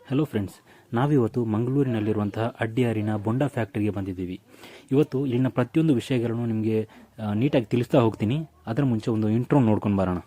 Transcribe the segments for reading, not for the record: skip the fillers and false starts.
Hello friends, ನಾವಿವತ್ತು ಮಂಗಳೂರಿನಲ್ಲಿರುವಂತಹ ಅಡ್ಯಾರಿನ ಬೊಂಡಾ ಫ್ಯಾಕ್ಟರಿಗೆ ಬಂದಿದ್ದೀವಿ. ಇವತ್ತು ಇಲ್ಲಿನ ಪ್ರತಿಯೊಂದು ವಿಷಯಗಳನ್ನು ನಿಮಗೆ ನೀಟಾಗಿ ತಿಳಿಸ್ತಾ ಹೋಗ್ತೀನಿ. ಅದರ ಮುಂಚೆ ಒಂದು ಇಂಟ್ರೋ ನೋಡ್ಕೊಂಡು ಬರೋಣ.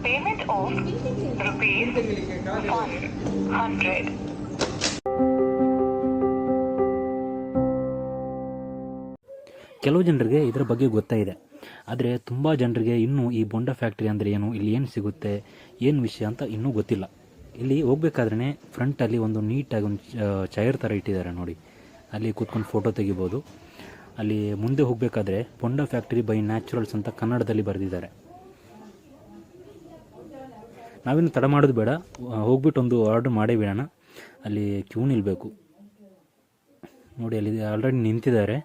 Payment of ₹100. ಕೆಲವು ಜನರಿಗೆ ಇದರ ಬಗ್ಗೆ ಗೊತ್ತಾಯಿದೆ, ಆದರೆ ತುಂಬ ಜನರಿಗೆ ಇನ್ನೂ ಈ ಬೊಂಡಾ ಫ್ಯಾಕ್ಟ್ರಿ ಅಂದರೆ ಏನು, ಇಲ್ಲಿ ಏನು ಸಿಗುತ್ತೆ, ಏನು ವಿಷಯ ಅಂತ ಇನ್ನೂ ಗೊತ್ತಿಲ್ಲ. ಇಲ್ಲಿ ಹೋಗ್ಬೇಕಾದ್ರೆ ಫ್ರಂಟಲ್ಲಿ ಒಂದು ನೀಟಾಗಿ ಒಂದು ಚೈರ್ ಥರ ಇಟ್ಟಿದ್ದಾರೆ ನೋಡಿ, ಅಲ್ಲಿ ಕೂತ್ಕೊಂಡು ಫೋಟೋ ತೆಗಿಬೋದು. ಅಲ್ಲಿ ಮುಂದೆ ಹೋಗಬೇಕಾದ್ರೆ ಬೊಂಡಾ ಫ್ಯಾಕ್ಟ್ರಿ ಬೈ ನ್ಯಾಚುರಲ್ಸ್ ಅಂತ ಕನ್ನಡದಲ್ಲಿ ಬರೆದಿದ್ದಾರೆ. ನಾವಿನ್ನು ತಡ ಮಾಡೋದು ಬೇಡ, ಹೋಗ್ಬಿಟ್ಟು ಒಂದು ಆರ್ಡರ್ ಮಾಡೇ ಬಿಡೋಣ. ಅಲ್ಲಿ ಕ್ಯೂ ನಿಲ್ಲಬೇಕು ನೋಡಿ, ಅಲ್ಲಿ ಆಲ್ರೆಡಿ ನಿಂತಿದ್ದಾರೆ.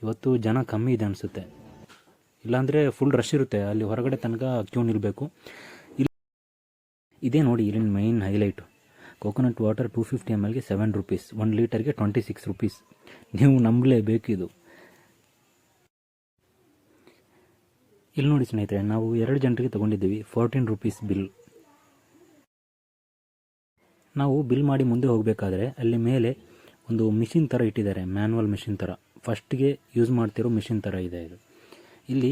ಇವತ್ತು ಜನ ಕಮ್ಮಿ ಇದೆ ಅನಿಸುತ್ತೆ, ಇಲ್ಲಾಂದರೆ ಫುಲ್ ರಶ್ ಇರುತ್ತೆ. ಅಲ್ಲಿ ಹೊರಗಡೆ ತನಕ ಕ್ಯೂ ನಿಲ್ಲಬೇಕು. ಇದೇ ನೋಡಿ ಇಲ್ಲಿನ main highlight. Coconut water 250 ml ₹7, 1 ಲೀಟರ್ಗೆ ₹26. ನೀವು ನಂಬಲೇಬೇಕಿದು. ಇಲ್ಲಿ ನೋಡಿ ಸ್ನೇಹಿತರೆ, ನಾವು 2 ಜನರಿಗೆ ತೊಗೊಂಡಿದ್ದೀವಿ. ₹14 ಬಿಲ್. ನಾವು ಬಿಲ್ ಮಾಡಿ ಮುಂದೆ ಹೋಗಬೇಕಾದ್ರೆ ಅಲ್ಲಿ ಮೇಲೆ ಒಂದು ಮಿಷಿನ್ ಥರ ಇಟ್ಟಿದ್ದಾರೆ, ಮ್ಯಾನ್ಯಲ್ ಮಿಷಿನ್ ಥರ. ಫಸ್ಟ್ಗೆ ಯೂಸ್ ಮಾಡ್ತಿರೋ ಮಿಷಿನ್ ಥರ ಇದೆ ಇದು. ಇಲ್ಲಿ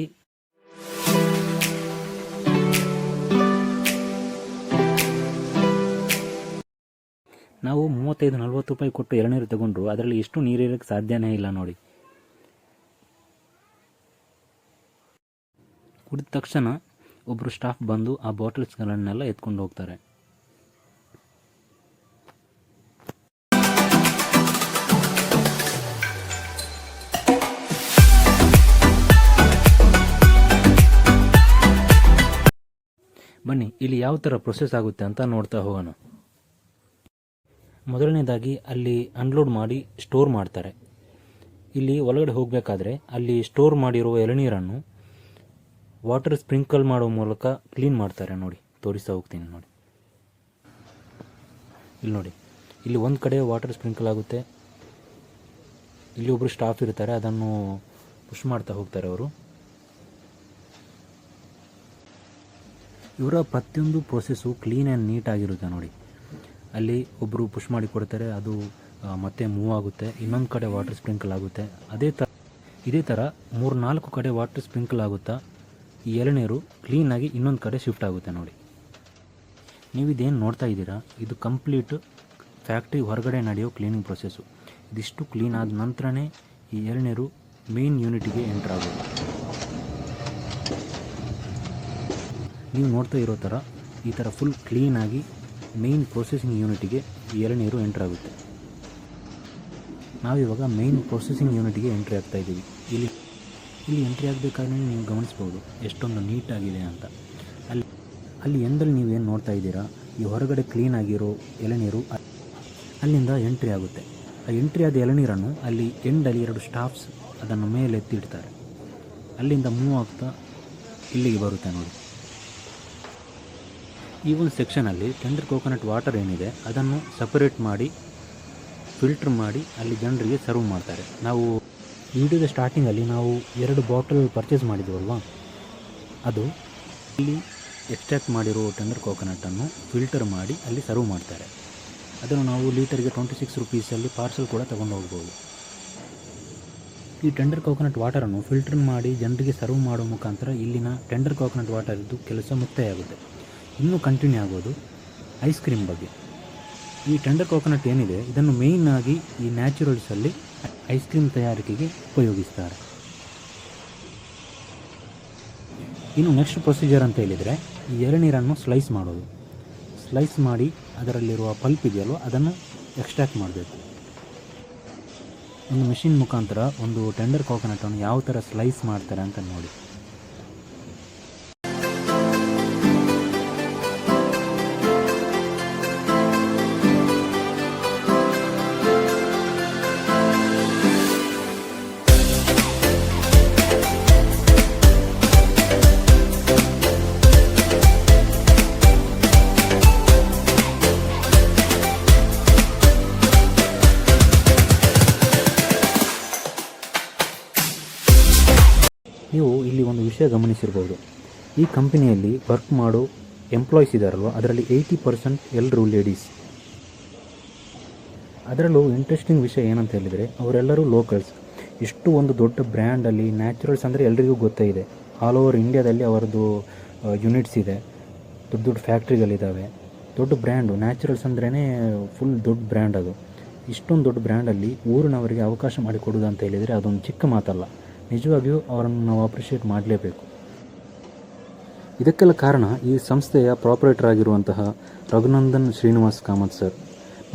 ನಾವು ₹35-40 ಕೊಟ್ಟು ಎಳನೀರು ತಗೊಂಡ್ರು, ಅದರಲ್ಲಿ ಎಷ್ಟು ನೀರಿರೋಕ್ಕೆ ಸಾಧ್ಯನೇ ಇಲ್ಲ ನೋಡಿ. ಕುಡಿದ ತಕ್ಷಣ ಒಬ್ಬರು ಸ್ಟಾಫ್ ಬಂದು ಆ ಬಾಟಲ್ಸ್ಗಳನ್ನೆಲ್ಲ ಎತ್ಕೊಂಡು ಹೋಗ್ತಾರೆ. ಬನ್ನಿ, ಇಲ್ಲಿ ಯಾವ ಥರ ಪ್ರೊಸೆಸ್ ಆಗುತ್ತೆ ಅಂತ ನೋಡ್ತಾ ಹೋಗೋಣ. ಮೊದಲನೇದಾಗಿ ಅಲ್ಲಿ ಅನ್ಲೋಡ್ ಮಾಡಿ ಸ್ಟೋರ್ ಮಾಡ್ತಾರೆ. ಇಲ್ಲಿ ಒಳಗಡೆ ಹೋಗಬೇಕಾದ್ರೆ ಅಲ್ಲಿ ಸ್ಟೋರ್ ಮಾಡಿರುವ ಎಳನೀರನ್ನು ವಾಟರ್ ಸ್ಪ್ರಿಂಕಲ್ ಮಾಡೋ ಮೂಲಕ ಕ್ಲೀನ್ ಮಾಡ್ತಾರೆ ನೋಡಿ. ತೋರಿಸ್ತಾ ಹೋಗ್ತೀನಿ ನೋಡಿ. ಇಲ್ಲಿ ನೋಡಿ, ಇಲ್ಲಿ ಒಂದು ಕಡೆ ವಾಟರ್ ಸ್ಪ್ರಿಂಕಲ್ ಆಗುತ್ತೆ. ಇಲ್ಲಿ ಒಬ್ಬರು ಸ್ಟಾಫ್ ಇರ್ತಾರೆ, ಅದನ್ನು ಪುಷ್ ಮಾಡ್ತಾ ಹೋಗ್ತಾರೆ ಅವರು. ಇವರ ಪ್ರತಿಯೊಂದು ಪ್ರೊಸೆಸ್ಸು ಕ್ಲೀನ್ ಆ್ಯಂಡ್ ನೀಟಾಗಿರುತ್ತೆ ನೋಡಿ. ಅಲ್ಲಿ ಒಬ್ಬರು ಪುಷ್ ಮಾಡಿ ಕೊಡ್ತಾರೆ, ಅದು ಮತ್ತೆ ಮೂವ್ ಆಗುತ್ತೆ. ಇನ್ನೊಂದು ಕಡೆ ವಾಟರ್ ಸ್ಪ್ರಿಂಕಲ್ ಆಗುತ್ತೆ. ಇದೇ ಥರ 3-4 ಕಡೆ ವಾಟರ್ ಸ್ಪ್ರಿಂಕಲ್ ಆಗುತ್ತಾ ಈ ಎಳನೀರು ಕ್ಲೀನಾಗಿ ಇನ್ನೊಂದು ಕಡೆ ಶಿಫ್ಟ್ ಆಗುತ್ತೆ ನೋಡಿ. ನೀವು ಇದೇನು ನೋಡ್ತಾ ಇದ್ದೀರಾ, ಇದು ಕಂಪ್ಲೀಟ್ ಫ್ಯಾಕ್ಟ್ರಿ ಹೊರಗಡೆ ನಡೆಯೋ ಕ್ಲೀನಿಂಗ್ ಪ್ರೊಸೆಸ್ಸು. ಇದಿಷ್ಟು ಕ್ಲೀನ್ ಆದ ನಂತರನೇ ಈ ಎಳನೀರು ಮೇನ್ ಯೂನಿಟಿಗೆ ಎಂಟ್ರ್ ಆಗೋದು. ನೀವು ನೋಡ್ತಾ ಇರೋ ಥರ ಈ ಥರ ಫುಲ್ ಕ್ಲೀನಾಗಿ ಮೇಯ್ನ್ ಪ್ರೊಸೆಸಿಂಗ್ ಯೂನಿಟಿಗೆ ಎಳನೀರು ಎಂಟ್ರ್ ಆಗುತ್ತೆ. ನಾವಿವಾಗ ಮೇಯ್ನ್ ಪ್ರೊಸೆಸಿಂಗ್ ಯೂನಿಟಿಗೆ ಎಂಟ್ರಿ ಆಗ್ತಾ ಇದ್ದೀವಿ. ಇಲ್ಲಿ ಎಂಟ್ರಿ ಆಗಬೇಕಾದ್ರೆ ನೀವು ಗಮನಿಸ್ಬೋದು ಎಷ್ಟೊಂದು ನೀಟಾಗಿದೆ ಅಂತ. ಅಲ್ಲಿ ಎಂದಲ್ಲಿ ನೀವೇನು ನೋಡ್ತಾ ಇದ್ದೀರಾ, ಈ ಹೊರಗಡೆ ಕ್ಲೀನಾಗಿರೋ ಎಳನೀರು ಅಲ್ಲಿಂದ ಎಂಟ್ರಿ ಆಗುತ್ತೆ. ಆ ಎಂಟ್ರಿ ಆದ ಎಳನೀರನ್ನು ಅಲ್ಲಿ ಎಂಡಲ್ಲಿ 2 ಸ್ಟಾಫ್ಸ್ ಅದನ್ನು ಮೇಲೆ ಎತ್ತಿಡ್ತಾರೆ. ಅಲ್ಲಿಂದ ಮೂವ್ ಆಗ್ತಾ ಇಲ್ಲಿಗೆ ಬರುತ್ತೆ ನೋಡಿ. ಈ ಒಂದು ಸೆಕ್ಷನಲ್ಲಿ ಟೆಂಡರ್ ಕೋಕೋನಟ್ ವಾಟರ್ ಏನಿದೆ ಅದನ್ನು ಸಪರೇಟ್ ಮಾಡಿ ಫಿಲ್ಟ್ರ್ ಮಾಡಿ ಅಲ್ಲಿ ಜನರಿಗೆ ಸರ್ವ್ ಮಾಡ್ತಾರೆ. ನಾವು ವಿಡಿಯೋದ ಸ್ಟಾರ್ಟಿಂಗಲ್ಲಿ ನಾವು 2 ಬಾಟಲ್ ಪರ್ಚೇಸ್ ಮಾಡಿದ್ದೀವಲ್ವ, ಅದು ಇಲ್ಲಿ ಎಕ್ಸ್ಟ್ರಾಕ್ಟ್ ಮಾಡಿರೋ ಟೆಂಡರ್ ಕೋಕೋನಟನ್ನು ಫಿಲ್ಟರ್ ಮಾಡಿ ಅಲ್ಲಿ ಸರ್ವ್ ಮಾಡ್ತಾರೆ. ಅದನ್ನು ನಾವು ಲೀಟರ್ಗೆ ₹26 ಪಾರ್ಸಲ್ ಕೂಡ ತಗೊಂಡು ಹೋಗ್ಬೋದು. ಈ ಟೆಂಡರ್ ಕೋಕೋನಟ್ ವಾಟರನ್ನು ಫಿಲ್ಟರ್ ಮಾಡಿ ಜನರಿಗೆ ಸರ್ವ್ ಮಾಡೋ ಮುಖಾಂತರ ಇಲ್ಲಿನ ಟೆಂಡರ್ ಕೋಕೋನಟ್ ವಾಟರ್ದು ಕೆಲಸ ಮುಕ್ತಾಯ ಆಗುತ್ತೆ. ಇನ್ನೂ ಕಂಟಿನ್ಯೂ ಆಗೋದು ಐಸ್ ಕ್ರೀಮ್ ಬಗ್ಗೆ. ಈ ಟೆಂಡರ್ ಕೋಕೋನಟ್ ಏನಿದೆ ಇದನ್ನು ಮೇಯ್ನಾಗಿ ಈ ನ್ಯಾಚುರಲ್ಸಲ್ಲಿ ಐಸ್ ಕ್ರೀಮ್ ತಯಾರಿಕೆಗೆ ಉಪಯೋಗಿಸ್ತಾರೆ. ಇನ್ನು ನೆಕ್ಸ್ಟ್ ಪ್ರೊಸೀಜರ್ ಅಂತ ಹೇಳಿದರೆ ಈ ಎಳನೀರನ್ನು ಸ್ಲೈಸ್ ಮಾಡೋದು. ಸ್ಲೈಸ್ ಮಾಡಿ ಅದರಲ್ಲಿರುವ ಪಲ್ಪ್ ಇದೆಯಲ್ಲೋ ಅದನ್ನು ಎಕ್ಸ್ಟ್ರಾಕ್ಟ್ ಮಾಡಬೇಕು. ಒಂದು ಮಿಷಿನ್ ಮುಖಾಂತರ ಒಂದು ಟೆಂಡರ್ ಕೋಕೋನಟನ್ನು ಯಾವ ಥರ ಸ್ಲೈಸ್ ಮಾಡ್ತಾರೆ ಅಂತ ನೋಡಿ. ನೀವು ಇಲ್ಲಿ ಒಂದು ವಿಷಯ ಗಮನಿಸಿರ್ಬೋದು, ಈ ಕಂಪನಿಯಲ್ಲಿ ವರ್ಕ್ ಮಾಡೋ ಎಂಪ್ಲಾಯೀಸ್ ಇದ್ದಾರಲ್ವ ಅದರಲ್ಲಿ 80% ಎಲ್ಲರೂ ಲೇಡೀಸ್. ಅದರಲ್ಲೂ ಇಂಟ್ರೆಸ್ಟಿಂಗ್ ವಿಷಯ ಏನಂತ ಹೇಳಿದರೆ ಅವರೆಲ್ಲರೂ ಲೋಕಲ್ಸ್. ಇಷ್ಟು ಒಂದು ದೊಡ್ಡ ಬ್ರ್ಯಾಂಡಲ್ಲಿ ನ್ಯಾಚುರಲ್ಸ್ ಅಂದರೆ ಎಲ್ರಿಗೂ ಗೊತ್ತೇ ಇದೆ. ಆಲ್ ಓವರ್ ಇಂಡಿಯಾದಲ್ಲಿ ಅವರದ್ದು ಯೂನಿಟ್ಸ್ ಇದೆ, ದೊಡ್ಡ ದೊಡ್ಡ ಫ್ಯಾಕ್ಟ್ರಿಗಳಿದ್ದಾವೆ. ದೊಡ್ಡ ಬ್ರ್ಯಾಂಡು ನ್ಯಾಚುರಲ್ಸ್ ಅಂದ್ರೇ ಫುಲ್ ದೊಡ್ಡ ಬ್ರ್ಯಾಂಡ್ ಅದು. ಇಷ್ಟೊಂದು ದೊಡ್ಡ ಬ್ರ್ಯಾಂಡಲ್ಲಿ ಊರಿನವರಿಗೆ ಅವಕಾಶ ಮಾಡಿಕೊಡೋದು ಅಂತ ಹೇಳಿದರೆ ಅದೊಂದು ಚಿಕ್ಕ ಮಾತಲ್ಲ. ನಿಜವಾಗಿಯೂ ಅವರನ್ನು ನಾವು ಅಪ್ರಿಷಿಯೇಟ್ ಮಾಡಲೇಬೇಕು. ಇದಕ್ಕೆಲ್ಲ ಕಾರಣ ಈ ಸಂಸ್ಥೆಯ ಪ್ರಾಪರೇಟರ್ ಆಗಿರುವಂತಹ ರಘುನಂದನ್ ಶ್ರೀನಿವಾಸ್ ಕಾಮತ್ ಸರ್.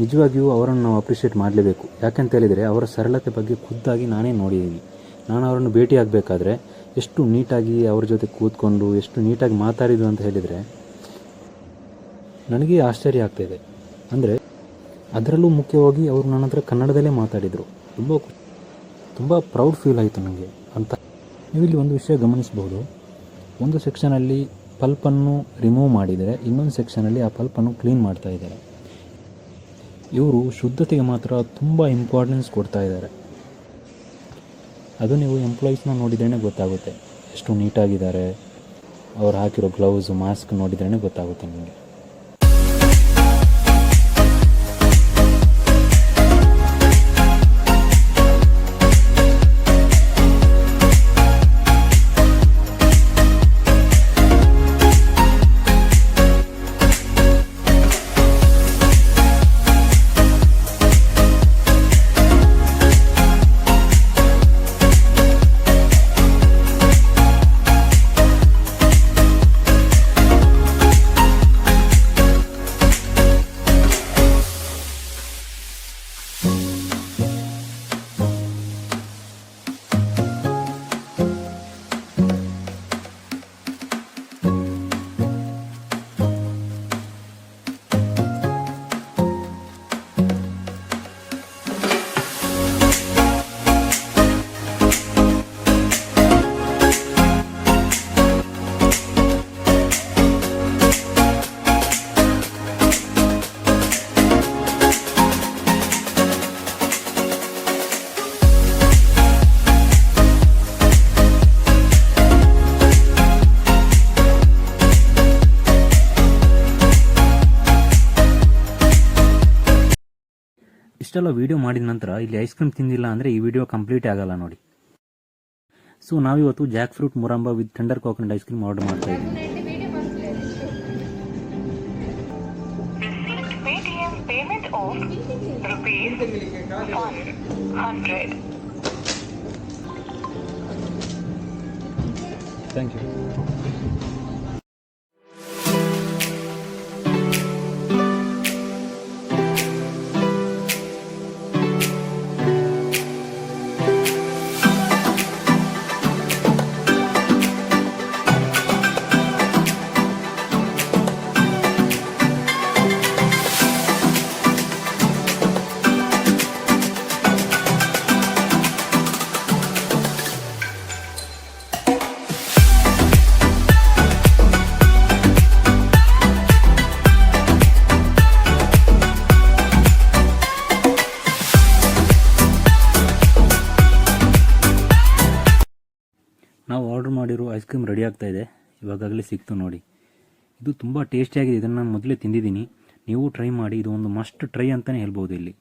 ನಿಜವಾಗಿಯೂ ಅವರನ್ನು ನಾವು ಅಪ್ರಿಷಿಯೇಟ್ ಮಾಡಲೇಬೇಕು. ಯಾಕೆಂತ ಹೇಳಿದರೆ ಅವರ ಸರಳತೆ ಬಗ್ಗೆ ಖುದ್ದಾಗಿ ನಾನೇ ನೋಡಿದ್ದೀನಿ. ನಾನು ಅವರನ್ನು ಭೇಟಿಯಾಗಬೇಕಾದ್ರೆ ಎಷ್ಟು ನೀಟಾಗಿ ಅವ್ರ ಜೊತೆ ಕೂತ್ಕೊಂಡು ಎಷ್ಟು ನೀಟಾಗಿ ಮಾತಾಡಿದ್ರು ಅಂತ ಹೇಳಿದರೆ ನನಗೆ ಆಶ್ಚರ್ಯ ಆಗ್ತಾಯಿದೆ. ಅಂದರೆ ಅದರಲ್ಲೂ ಮುಖ್ಯವಾಗಿ ಅವರು ನನ್ನ ಹತ್ರ ಕನ್ನಡದಲ್ಲೇ ಮಾತಾಡಿದರು. ತುಂಬ ಪ್ರೌಡ್ ಫೀಲ್ ಆಯಿತು ನನಗೆ ಅಂತ. ನೀವಿಲ್ಲಿ ಒಂದು ವಿಷಯ ಗಮನಿಸ್ಬೋದು, ಒಂದು ಸೆಕ್ಷನಲ್ಲಿ ಪಲ್ಪನ್ನು ರಿಮೂವ್ ಮಾಡಿದರೆ ಇನ್ನೊಂದು ಸೆಕ್ಷನಲ್ಲಿ ಆ ಪಲ್ಪನ್ನು ಕ್ಲೀನ್ ಮಾಡ್ತಾ ಇದ್ದಾರೆ. ಇವರು ಶುದ್ಧತೆಗೆ ಮಾತ್ರ ತುಂಬ ಇಂಪಾರ್ಟೆನ್ಸ್ ಕೊಡ್ತಾ ಇದ್ದಾರೆ. ಅದು ನೀವು ಎಂಪ್ಲಾಯೀಸ್ನ ನೋಡಿದ್ರೇ ಗೊತ್ತಾಗುತ್ತೆ ಎಷ್ಟು ನೀಟಾಗಿದ್ದಾರೆ. ಅವ್ರು ಹಾಕಿರೋ ಗ್ಲೌಸು ಮಾಸ್ಕ್ ನೋಡಿದ್ರೇ ಗೊತ್ತಾಗುತ್ತೆ ನಿಮಗೆ. ಇಷ್ಟೆಲ್ಲ ವೀಡಿಯೋ ಮಾಡಿದ ನಂತರ ಇಲ್ಲಿ ಐಸ್ ಕ್ರೀಮ್ ತಿಂದಿಲ್ಲ ಅಂದರೆ ಈ ವಿಡಿಯೋ ಕಂಪ್ಲೀಟ್ ಆಗಲ್ಲ ನೋಡಿ. ಸೊ ನಾವಿವತ್ತು ಜಾಕ್ ಫ್ರೂಟ್ ಮುರಾಂಬಾ with tender coconut ice cream order ಮಾಡ್ತಾ ಇದ್ದೀವಿ. Payment of ₹100. Thank you. ನಾವು ಆರ್ಡರ್ ಮಾಡಿರೋ ಐಸ್ ಕ್ರೀಮ್ ರೆಡಿ ಆಗ್ತಾ ಇದೆ. ಇವಾಗಲೇ ಸಿಕ್ತು ನೋಡಿ. ಇದು ತುಂಬ ಟೇಸ್ಟಿಯಾಗಿದೆ. ಇದನ್ನು ನಾನು ಮೊದಲೇ ತಿಂದಿದ್ದೀನಿ. ನೀವು ಟ್ರೈ ಮಾಡಿ. ಇದು ಒಂದು ಮಸ್ಟ್ ಟ್ರೈ ಅಂತಲೇ ಹೇಳ್ಬೋದು ಇಲ್ಲಿ.